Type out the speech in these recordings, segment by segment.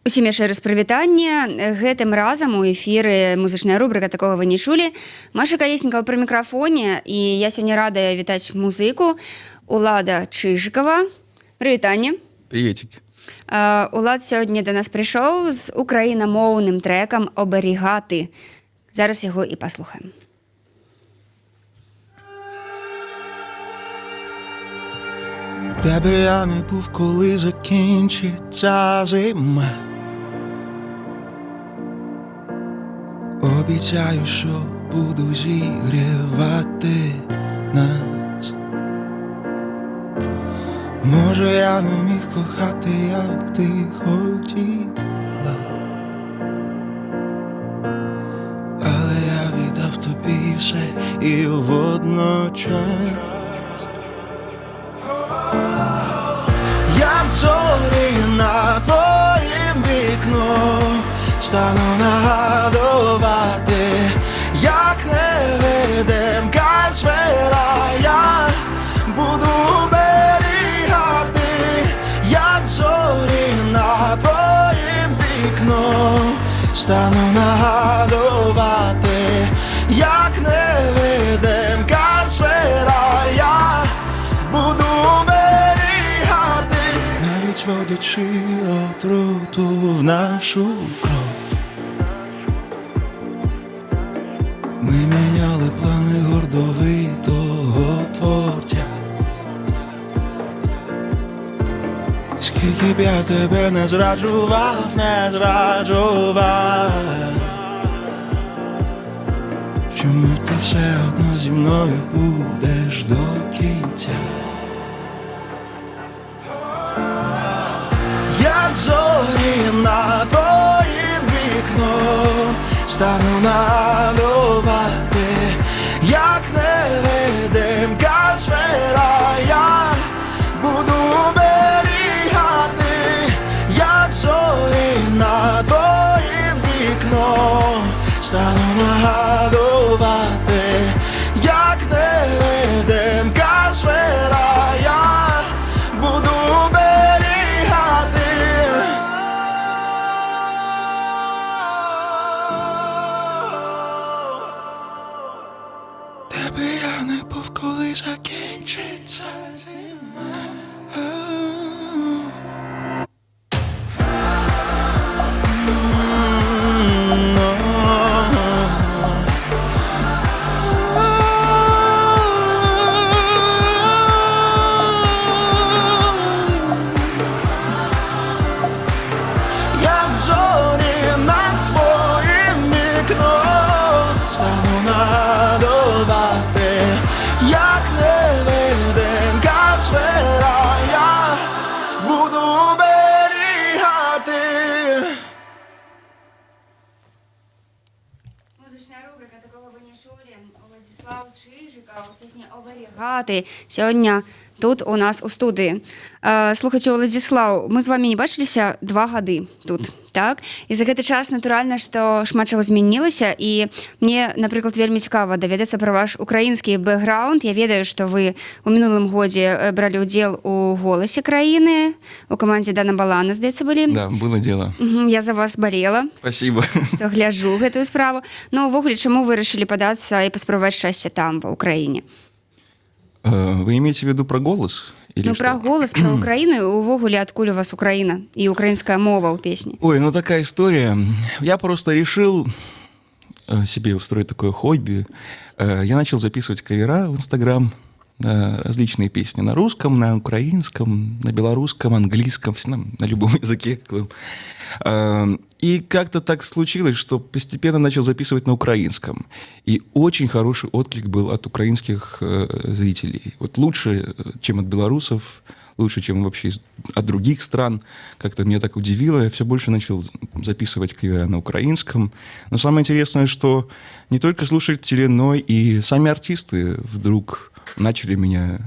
Усім яшчэ раз прывітанне. Гэтым разам у эфіры музычная рубрика «Такого вы не чулі». Маша Калеснікова пры мікрафоне, і я сёння радая вітаць музыку Улада Чыжыкова. Прывітанне. Приветик. Улад сёння да нас прыйшоў з украінамоўным трэкам «Оберігати». Зараз яго і паслухаем. Тебе я не був, коли закінчиться зима. Обіцяю, що буду зігрівати нас. Може, я не міг кохати, як ти хотіла, але я віддав тобі все і водночас. Я зорі над твоїм вікном стану нагадувати, як невидимка сфера я буду оберігати. Я зорі над твоїм вікном стану нагадувати, як невидимка сфера я буду оберігати. Навіть водячи отруту в нашу кров, ми міняли плани гордовитого творця. Скільки б я тебе не зраджував, чому ти все одно зі мною будеш до кінця? Як зорі над твоїм вікном стану нагадувати, як невидимка сфера я буду оберігати. Як зорі над твоїм вікном стану нагадувати, як невидимка сфера я буду оберігати. Тебе я не був, коли закінчиться зима. Як зорі над твоїм вікном стану нагадувати, як невидимка сфера я буду оберігати. Музычная рубрика «Такого вы не чулі». Владислав Чыжыкаў з песні «Оберігати» сёння тут у нас у студыі. Слухайце, Владислав, мы з вами не бачыліся 2 гады тут, так? І за гэты час, натуральна, што шмат чаго змянілася, і мне, напрыклад, вельмі цікава даведацца пра ваш украінскі бэкграунд. Я ведаю, што вы у мінулым годзе бралі ўдзел у «Голасе краіны», у камандзе Дана Балана, здаецца, былі. Да, было дело. Я за вас болела. Спасибо. Што гляджу гэтую справу. Ну, увогуле, чаму вы вырашылі падацца і паспрабаваць шчасце там, ва Ўкраіне? Вы имеете в виду про «Голос»? Или Ну, что? про «Голос», про Украину, и увогуле, откуль у вас Украина и украинская мова у песни? Ой, ну такая история. Я просто решил себе устроить такое хобби. Я начал записывать кавера в Инстаграм, различные песни на русском, на украинском, на белорусском, английском, на любом языке. И как-то так случилось, что постепенно начал записывать на украинском. И очень хороший отклик был от украинских зрителей. Вот лучше, чем от белорусов, лучше, чем вообще от других стран. Как-то меня так удивило. Я все больше начал записывать кавера на украинском. Но самое интересное, что не только слушатели, но и сами артисты вдруг начали меня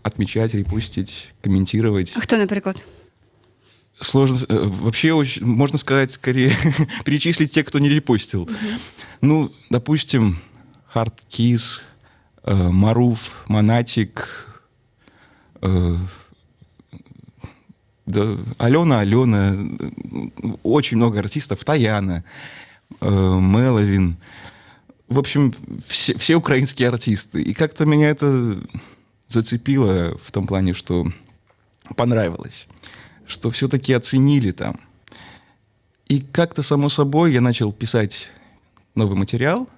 отмечать, репостить, комментировать. А кто, например? Сложно. Вообще, можно сказать, скорее перечислить тех, кто не репостил. Ну, допустим, Hard Kiss, Маруф, Монатик, да, Алена, очень много артистов, Таяна, Меловин. В общем, все украинские артисты. И как-то меня это зацепило в том плане, что понравилось, что все-таки оценили там. И как-то, само собой, я начал писать новый материал.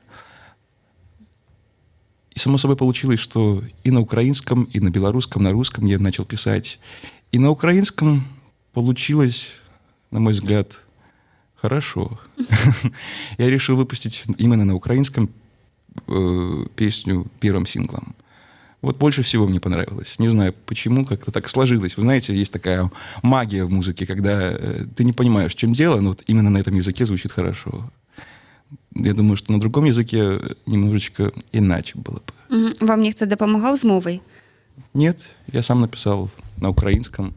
И, само собой, получилось, что и на украинском, и на белорусском, на русском я начал писать. И на украинском получилось, на мой взгляд, хорошо. Я решил выпустить именно на украинском песню первым синглом. Вот больше всего мне понравилось. Не знаю, почему, как-то так сложилось. Вы знаете, есть такая магия в музыке, когда ты не понимаешь, в чем дело, но вот именно на этом языке звучит хорошо. Я думаю, что на другом языке немножечко иначе было бы. Вам ніхто допомагав з мовою? Нет, я сам написал на украинском.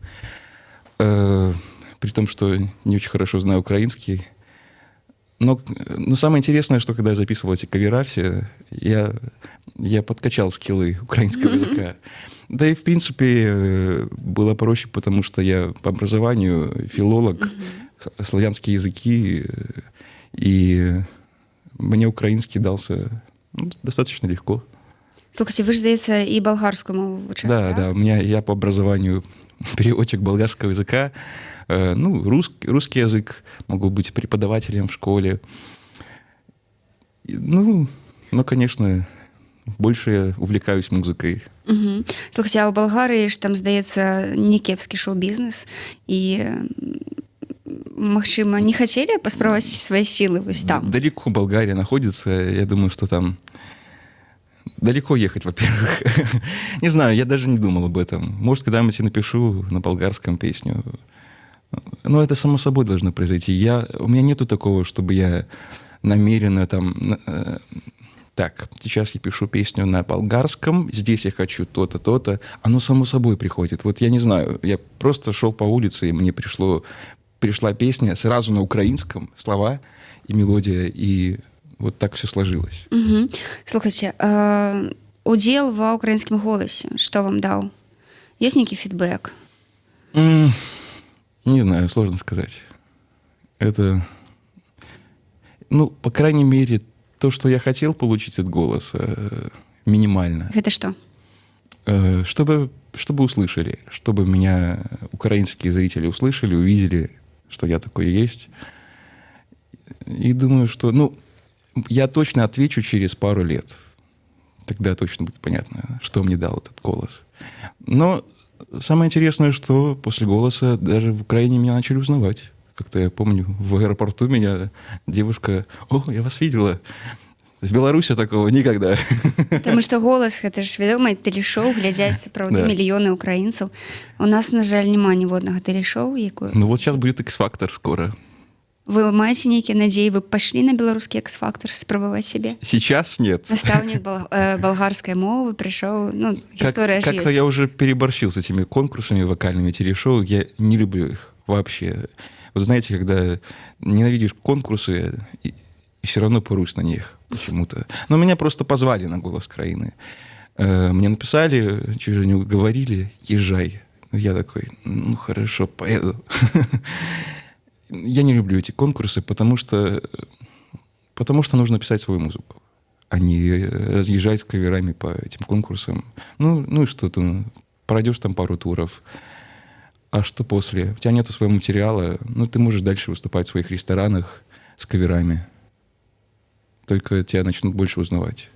При том, что не очень хорошо знаю украинский. Но самое интересное, что когда я записывал эти кавера все, я подкачал скиллы украинского языка. Да и, в принципе, было проще, потому что я по образованию филолог, славянские языки, и мне украинский дался достаточно легко. Слухайте, ви ж, здається, і болгарську мову вивчали, Да. Я по образованию переводчик болгарского языка. Русский язык, могу быть преподавателем в школе. Конечно, больше я увлекаюсь музыкой. Угу. Слухайте, а у Болгарії ж там, здається, не кепський шоу-бізнес, і, магчыма, не хотели паспрабаваць свои силы вось там? Далеко Болгария находится, я думаю, что там далеко ехать, во-первых. Не знаю, я даже не думал об этом. Может, когда-нибудь я напишу на болгарском песню. Но это само собой должно произойти. У меня нету такого, чтобы я намеренно там... Так, сейчас я пишу песню на болгарском, здесь я хочу то-то, то-то. Оно само собой приходит. Вот я не знаю, я просто шел по улице, и мне пришла песня сразу на украинском, слова и мелодия, и вот так все сложилось. Угу. Слухайте, удел ва украинскім голосе, что вам дал? Есть некий фидбэк? Не знаю, сложно сказать. Это, по крайней мере, то, что я хотел получить от голоса, минимально. Это что? Чтобы услышали, чтобы меня украинские зрители услышали, увидели, что я такой есть. И думаю, что, я точно отвечу через пару лет. Тогда точно будет понятно, что мне дал этот голос. Но самое интересное, что после голоса даже в Украине меня начали узнавать. Как-то я помню, в аэропорту меня девушка: «О, я вас видела». З Беларусі такого никогда. Потому что голос, это ж вядомае телешоу, глядзяць сапраўды мільёны украінцаў. У нас, на жаль, няма ніводнага телешоу, якое... Вот сейчас будет X-Factor скоро. Вы маеце нейкія надзеі? Вы пашлі на беларускі X-Factor спрабаваць сябе? Сейчас нет. Наставник болгарской мовы пришел, история же есть. Как-то я уже переборщил с этими конкурсами вокальными телешоу, я не люблю их вообще. Вот знаете, когда ненавидишь конкурсы, и все равно порусь на них почему-то. Но меня просто позвали на «Голос краины». Мне написали, чуть не уговорили: езжай. Я такой: хорошо, поеду. Я не люблю эти конкурсы, потому что нужно писать свою музыку, а не разъезжать с каверами по этим конкурсам. И что ты пройдешь там пару туров, а что после? У тебя нету своего материала, ты можешь дальше выступать в своих ресторанах с каверами. Только тебя начнут больше узнавать.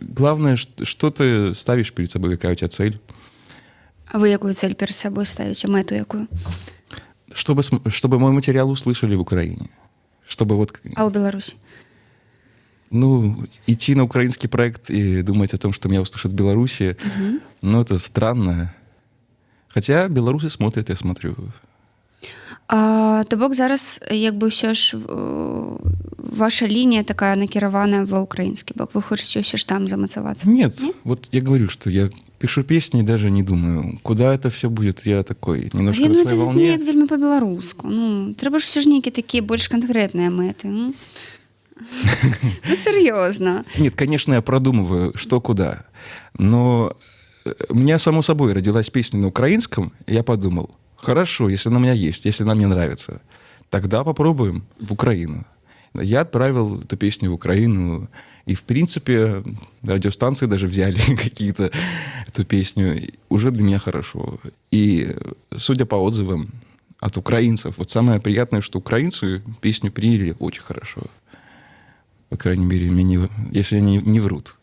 Главное, что ты ставишь перед собой, какая у тебя цель. А вы какую цель перед собой ставите, мэту якую? Чтобы мой материал услышали в Украине. А у Беларуси? Идти на украинский проект и думать о том, что меня услышат в Беларуси, это странно. Хотя белорусы смотрят, я смотрю. То бок зараз ўсё ж ваша лінія такая накіраваная ва ўкраінскі бок. Вы хочаце ўсё ж там замацавацца? Нет, вот я говорю, что я пишу песни и даже не думаю, куда это все будет. Я такой немножко на своей волне. Як вельмі па-беларуску. Трэба ж все ж нейкія такія больш канкрэтныя мэты. Серьезно. Нет, конечно, я продумываю, что куда. Но у меня, само собой, родилась песня на украинском, и я подумал, хорошо, если она у меня есть, если она мне нравится, тогда попробуем в Украину. Я отправил эту песню в Украину, и, в принципе, радиостанции даже взяли какие-то эту песню. Уже для меня хорошо. И, судя по отзывам от украинцев, вот самое приятное, что украинцы песню приняли очень хорошо. По крайней мере, если они не врут.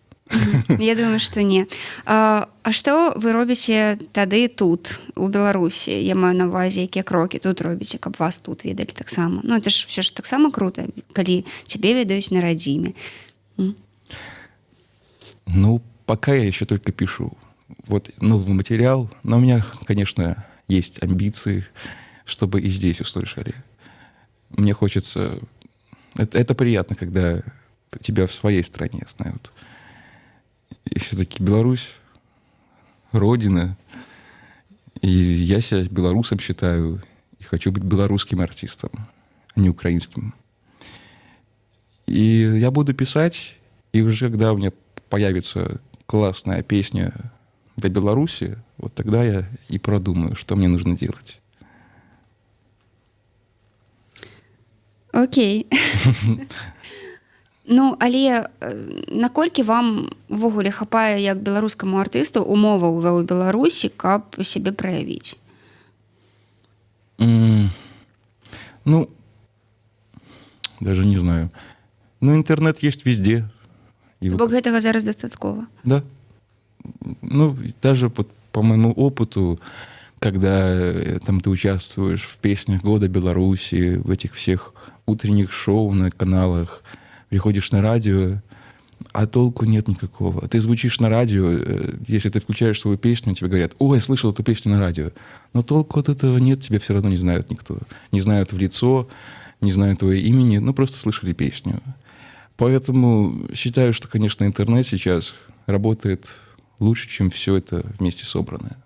Я думаю, што не. А што вы робіце тады тут, у Беларусі? Я маю на ўвазе, якія крокі тут робіце, каб вас тут ведалі таксама? Ну, это ж все ж таксама круто, калі цябе ведаюць на радзіме. Ну, пока я еще только пишу. Вот новый материал. Но у меня, конечно, есть амбиции, чтобы и здесь услышали. Мне хочется... Это приятно, когда тебя в своей стране знают. И все-таки Беларусь — родина. И я себя белорусом считаю. И хочу быть белорусским артистом, а не украинским. И я буду писать, и уже когда у меня появится классная песня для Беларуси, вот тогда я и продумаю, что мне нужно делать. Окей. Ну, але наколькі вам увогуле хапае як беларускаму артысту умоваў ва ў Беларусі, каб сябе праявіць? Ну, даже не знаю. Ну, интернет есть везде. Бо гэтага зараз дастаткова. Да. Ну, даже по моему опыту, когда там ты участвуешь в песнях года Беларуси, в этих всех утренних шоу на каналах, приходишь на радио, а толку нет никакого. Ты звучишь на радио, если ты включаешь свою песню, тебе говорят: ой, я слышал эту песню на радио. Но толку от этого нет, тебя все равно не знают никто. Не знают в лицо, не знают твоего имени, ну просто слышали песню. Поэтому считаю, что, конечно, интернет сейчас работает лучше, чем все это вместе собранное.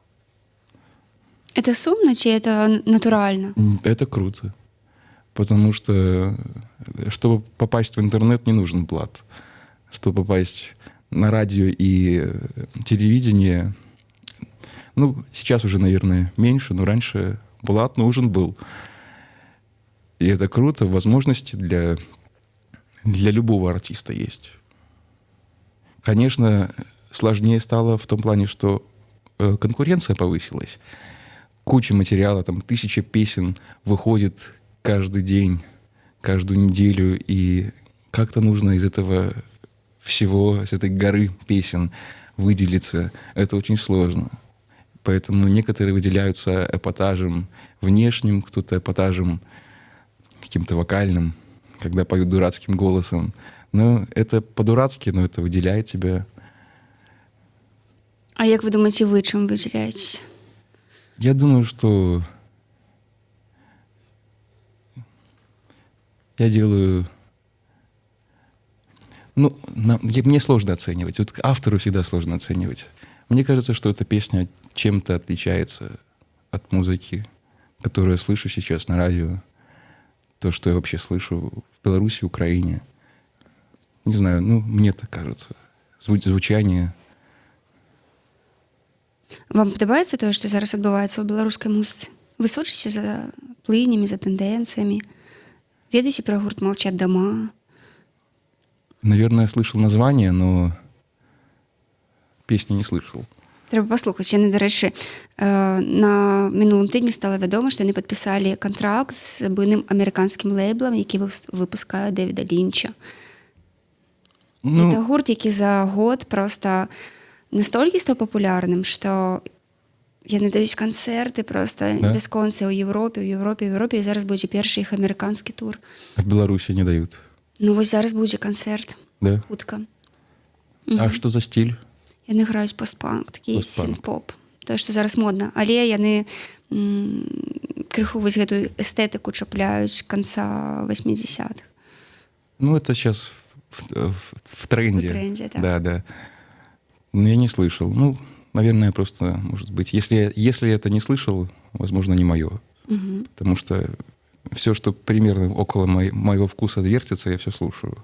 Это сумно, ці это натуральна? Это круто. Потому что, чтобы попасть в интернет, не нужен блат. Чтобы попасть на радио и телевидение, ну, сейчас уже, наверное, меньше, но раньше блат нужен был. И это круто. Возможности для любого артиста есть. Конечно, сложнее стало в том плане, что конкуренция повысилась. Куча материала, там 1000 песен выходит каждый день, каждую неделю, и как-то нужно из этого всего, из этой горы песен выделиться. Это очень сложно. Поэтому некоторые выделяются эпатажем внешним, кто-то эпатажем каким-то вокальным, когда поют дурацким голосом. Но это по-дурацки, но это выделяет тебя. А як вы думаете, вы чым выдзяляецеся? Я думаю, что я делаю... Ну, мне сложно оценивать. Вот автору всегда сложно оценивать. Мне кажется, что эта песня чем-то отличается от музыки, которую я слышу сейчас на радио. То, что я вообще слышу в Беларуси, Украине. Не знаю, ну, мне так кажется. Звучание. Вам падабаецца тое, што зараз адбываецца ў беларускай музыцы? Вы сочыце за плынямі, за тэндэнцыямі? Ведаеце пра гурт «Молчат дома»? Наверное, я слышал название, но песни не слышал. Трэба паслухаць. Яны, дарэчы, на мінулым тыдні стала вядома, што яны падпісалі кантракт з буйным амерыканскім лэйблам, які выпускае Дэвіда Лінча. Ну, Это гурт, які за год просто настолькі стаў папулярным, што яны даюць канцэрты просто бясконца ў Европе, і зараз будзе першы іх амерыканскі тур. А в Беларуси не дают. Ну вось зараз будзе канцэрт. Да? Хутка. А что за стиль? Яны граюць постпанк, такі Постпанк. синт-поп. Тое, што зараз модна. Але яны крыху вось гэтую эстэтыку чапляюць канца 80-х. Ну, это сейчас в тренде. В тренде, да. Да, да. Но я не слышал. Ну, наверное, просто, может быть, если я это не слышал, возможно, не мое. Угу. Потому что все, что примерно около моего вкуса вертится, я все слушаю.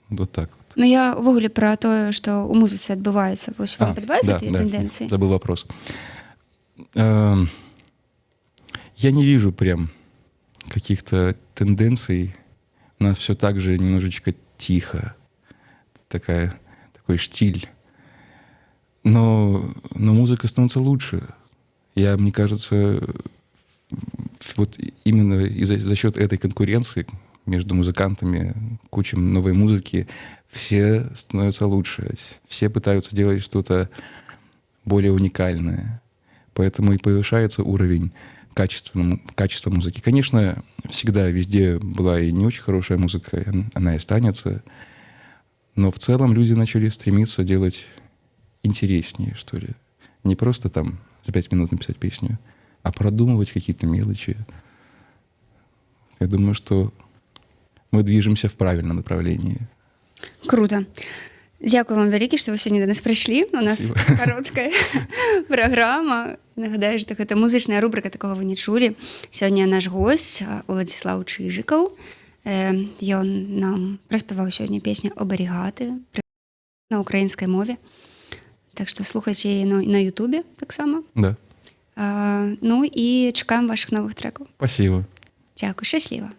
Вот так вот. Ну, я ўвогуле пра тое, што ў музыцы адбываецца. Вось вам падабаюцца гэтыя тэндэнцыі? Забыл вопрос. Я не вижу прям каких-то тенденций. У нас все так же немножечко тихо. Такой штиль. Но музыка становится лучше. Мне кажется, вот именно за счет этой конкуренции между музыкантами, кучей новой музыки, все становятся лучше. Все пытаются делать что-то более уникальное. Поэтому и повышается уровень качества музыки. Конечно, всегда везде была и не очень хорошая музыка, она и останется. Но в целом люди начали стремиться делать интереснее, что ли. Не просто там за 5 минут написать песню, а продумывать какие-то мелочи. Я думаю, что мы движемся в правильном направлении. Круто. Дякую вам вялікі, што вы сёння да нас прыйшлі. У нас кароткая праграма. Нагадаю, што гэта музычная рубрика «Такого вы не чулі». Сёння наш госць Уладзіслаў Чыжыкаў. Ён нам праспяваў сёння песню «Оберігати» на украінскай мове. Так што слухайце яе на Ютубе таксама. Да. Ну і чакаем вашых новых трекаў. Спасибо. Дякую, шчасліва.